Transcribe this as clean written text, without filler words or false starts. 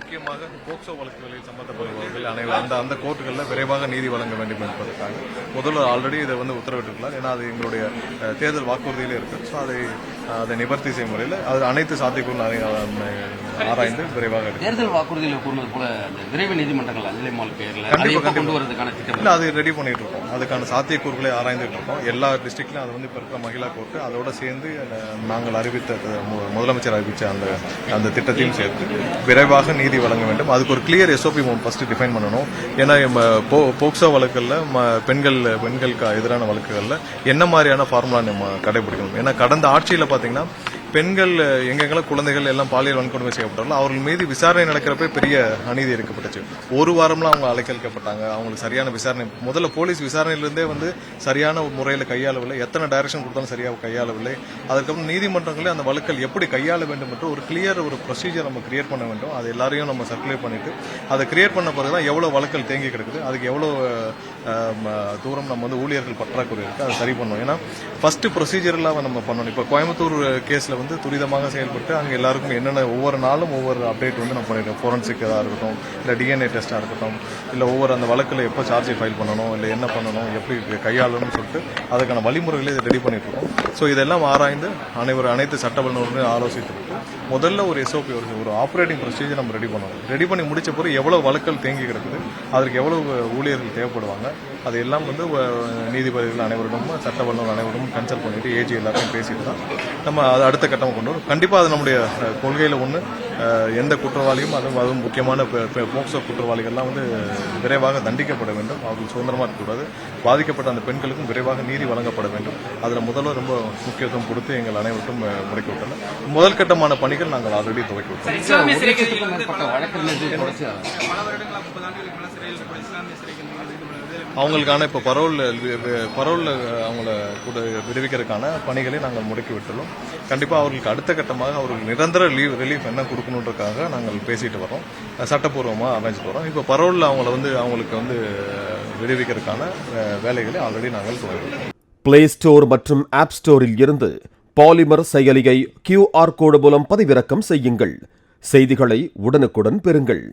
முக்கியமாக போக்சோ வழக்குகளில் சம்பந்தப்படுபவர்கள் அனைவரும் அந்த கோர்ட்டுகளில் விரைவாக நீதி வழங்க வேண்டும் என்பதற்காக முதல்வர் ஆல்ரெடி இதை உத்தரவிட்டிருக்கிறார். ஏன்னா அது எங்களுடைய தேர்தல் வாக்குறுதியிலே இருக்கு. ஸோ அதை நிவர்த்தி செய்யும் முறையில் அது அனைத்து சாத்தியக்கூறும் ஆராய்ந்து விரைவாக தேர்தல் வாக்குறுதியில் கூறினது போல விரைவு நீதிமன்றங்கள் அஞ்சலிமால் பேரில் கொண்டு வரதுக்கான திட்டம் இல்லை, அது ரெடி பண்ணிட்டு இருக்கோம். அதுக்கான சாத்தியக்கூறுகளை ஆராய்ந்துட்டு இருக்கோம். எல்லா டிஸ்ட்ரிக்ட்லையும் அது இப்போ இருக்கிற மகிழா கோர்ட்டு அதோட சேர்ந்து நாங்கள் அறிவித்த முதலமைச்சர் அறிவித்த அந்த திட்டத்தையும் சேர்த்து விரைவாக நீதி வழங்க வேண்டும். அதுக்கு ஒரு கிளியர் எஸ்ஓபி ஃபர்ஸ்ட் டிஃபைன் பண்ணணும். ஏன்னா போக்சோ வழக்குகளில் பெண்களுக்கு எதிரான வழக்குகளில் என்ன மாதிரியான ஃபார்முலா நம்ம கடைபிடிக்கணும். ஏன்னா கடந்த ஆட்சியில் பார்த்தீங்கன்னா பெண்கள் எங்கெங்கெல்லாம் குழந்தைகள் எல்லாம் பாலியல் வன்கொடுமை செய்யப்பட்டாலும் அவர்கள் மீது விசாரணை நடக்கிறப்ப பெரிய அநீதி இருக்கப்பட்டுச்சு. ஒரு வாரம்லாம் அவங்க அழைக்கப்பட்டாங்க. அவங்களுக்கு சரியான விசாரணை முதல்ல போலீஸ் விசாரணையிலிருந்தே சரியான முறையில் கையாளவில்லை. எத்தனை டைரக்ஷன் கொடுத்தாலும் சரியாக கையாளவில்லை. அதுக்கப்புறம் நீதிமன்றங்களே அந்த வழக்கல் எப்படி கையாள வேண்டும் என்று ஒரு கிளியர் ஒரு ப்ரொசீஜர் நம்ம கிரியேட் பண்ண வேண்டும். அது எல்லாரையும் நம்ம சர்க்குலேட் பண்ணிட்டு அதை கிரியேட் பண்ண பிறகுதான் எவ்வளவு வழக்கல் தேங்கி கிடக்குது, அதுக்கு எவ்வளவு தூரம் நம்ம ஊழியர்கள் பற்றாக்குறை இருக்கு, அதை சரி பண்ணணும். ஏன்னா ஃபர்ஸ்ட் ப்ரொசீஜர்லாம் நம்ம பண்ணணும். இப்போ கோயம்புத்தூர் கேஸ்ல துரிதமாக செயல்பட்டு அங்கே எல்லாருக்கும் என்னென்ன ஒவ்வொரு நாளும் ஒவ்வொரு அப்டேட் நம்ம பண்ணிடுறோம். ஃபோரன்சிக் இருக்கட்டும், இல்லை டிஎன்ஏ டெஸ்டாக இருக்கட்டும், இல்லை ஒவ்வொரு அந்த வழக்கில் எப்போ சார்ஜ் ஃபைல் பண்ணணும், இல்லை என்ன பண்ணணும், எப்படி கையாளணும்னு சொல்லிட்டு அதுக்கான வழிமுறைகளை இதை ரெடி பண்ணிட்டு இருக்கோம். ஸோ இதெல்லாம் ஆராய்ந்து அனைத்து சட்ட வல்லுநர்களும் ஆலோசித்து முதல்ல ஒரு எஸ்ஓபி ஒரு ஆப்ரேட்டிங் ப்ரொசீஜர் நம்ம ரெடி பண்ணணும். ரெடி பண்ணி முடிச்ச பிறகு எவ்வளவு வழக்கல் தேங்கி கிடக்குது, அதற்கு எவ்வளவு ஊழியர்கள் தேவைப்படுவாங்க, அது எல்லாம் நீதிபதிகள் அனைவரிடம் சட்ட வல்லுநர் அனைவரும் கன்சல்ட் பண்ணிட்டு ஏஜி எல்லாத்தையும் பேசிட்டு தான் நம்ம அதை அடுத்த கட்டமாக கொண்டு வரும். கண்டிப்பாக அது நம்முடைய கொள்கையில் ஒன்று. எந்த குற்றவாளியும் அதுவும் முக்கியமான போக்சோ குற்றவாளிகள்லாம் விரைவாக தண்டிக்கப்பட வேண்டும். அவர்கள் சுதந்திரமாக இருக்கக்கூடாது. பாதிக்கப்பட்ட அந்த பெண்களுக்கும் விரைவாக நீதி வழங்கப்பட வேண்டும். அதில் முதல்வர் ரொம்ப முக்கியத்துவம் கொடுத்து எங்கள் அனைவருக்கும் முடக்கி விட்டனர். முதல் கட்டமான பணிகள் நாங்கள் ஆல்ரெடி துவக்கி விட்டோம். அவங்களுக்கான இப்போ பரோல் அவங்கள கூட விடுவிக்கிறதுக்கான பணிகளை நாங்கள் முடக்கி விட்டுள்ளோம். கண்டிப்பாக அவர்களுக்கு அடுத்த கட்டமாக அவர்களுக்கு நிரந்தர ரிலீஃப் என்ன கொடுக்கணுன்றதுக்காக நாங்கள் பேசிட்டு வரோம். சட்டப்பூர்வமாக அமைச்சிட்டு வரோம். இப்போ பரோலில் அவங்களுக்கு விடுவிக்கிறதுக்கான வேலைகளை ஆல்ரெடி நாங்கள் தொடங்குகிறோம். பிளே ஸ்டோர் மற்றும் ஆப் ஸ்டோரில் இருந்து பாலிமர் செயலியை QR கோடு மூலம் பதிவிறக்கம் செய்யுங்கள். செய்திகளை உடனுக்குடன் பெறுங்கள்.